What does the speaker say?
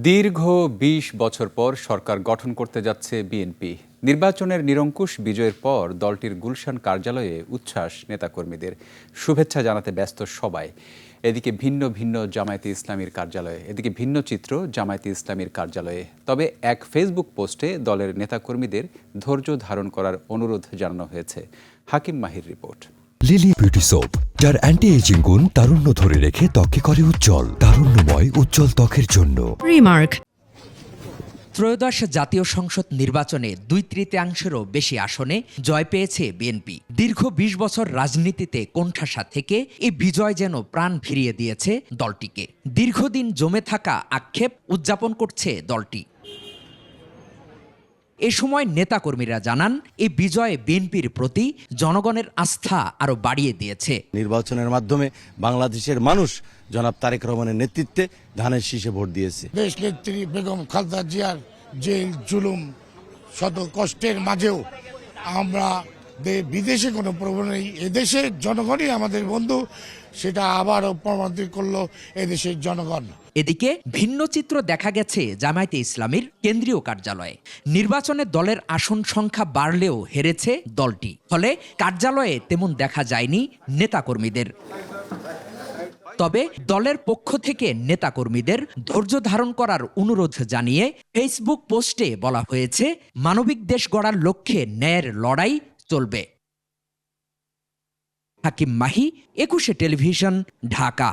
দীর্ঘ ২০ বছর পর সরকার গঠন করতে যাচ্ছে বিএনপি। নির্বাচনের নিরঙ্কুশ বিজয়ের পর দলটির গুলশান কার্যালয়ে উচ্ছ্বাস নেতাকর্মীদের, শুভেচ্ছা জানাতে ব্যস্ত সবাই। এদিকে ভিন্ন ভিন্ন জামায়াতে ইসলামীর কার্যালয়ে, এদিকে ভিন্ন চিত্র জামায়াতে ইসলামীর কার্যালয়ে। তবে এক ফেসবুক পোস্টে দলের নেতাকর্মীদের ধৈর্য ধারণ করার অনুরোধ জানানো হয়েছে। হাকিম মাহির রিপোর্ট। লিলি বিউটি সোপ, যার অ্যান্টি এজিং গুণ তারুণ্য ধরে রেখে ত্বকে করে উজ্জ্বল। তারুণ্যময় উজ্জ্বল ত্বকের জন্য রিমার্ক। ত্রয়োদশ জাতীয় সংসদ নির্বাচনে 2/3-এরও বেশি আসনে জয় পেয়েছে বিএনপি। দীর্ঘ 20 বছর রাজনীতিতে কোণঠাসা থেকে এই বিজয় যেন প্রাণ ফিরিয়ে দিয়েছে দলটিকে। দীর্ঘদিন জমে থাকা আক্ষেপ উদযাপন করছে দলটি। এ সময় নেতাকর্মীরা জানান, এই বিজয়ে বিএনপির প্রতি জনগণের আস্থা আরও বাড়িয়ে দিয়েছে। নির্বাচনের মাধ্যমে বাংলাদেশের মানুষ জনাব তারেক রহমানের নেতৃত্বে ধানের শীষে ভোট দিয়েছে। দেশ নেত্রী বেগম খালেদা জিয়ার জেল জুলুম শত কষ্টের মাঝেও আমরা বিদেশে কোনো প্রবণ নেই, এদেশের জনগণই আমাদের বন্ধু, সেটা আবারও প্রমাণিত করলো এদেশের জনগণ। এদিকে ভিন্ন চিত্র দেখা গেছে জামায়াতে ইসলামীর কেন্দ্রীয় কার্যালয়ে। নির্বাচনে দলের আসন সংখ্যা বাড়লেও হেরেছে দলটি, ফলে কার্যালয়ে তেমন দেখা যায়নি নেতাকর্মীদের। তবে দলের পক্ষ থেকে নেতাকর্মীদের ধৈর্য ধারণ করার অনুরোধ জানিয়ে ফেসবুক পোস্টে বলা হয়েছে, মানবিক দেশ গড়ার লক্ষ্যে ন্যায়ের লড়াই চলবে। হাকিম মাহি, 21 টেলিভিশন, ঢাকা।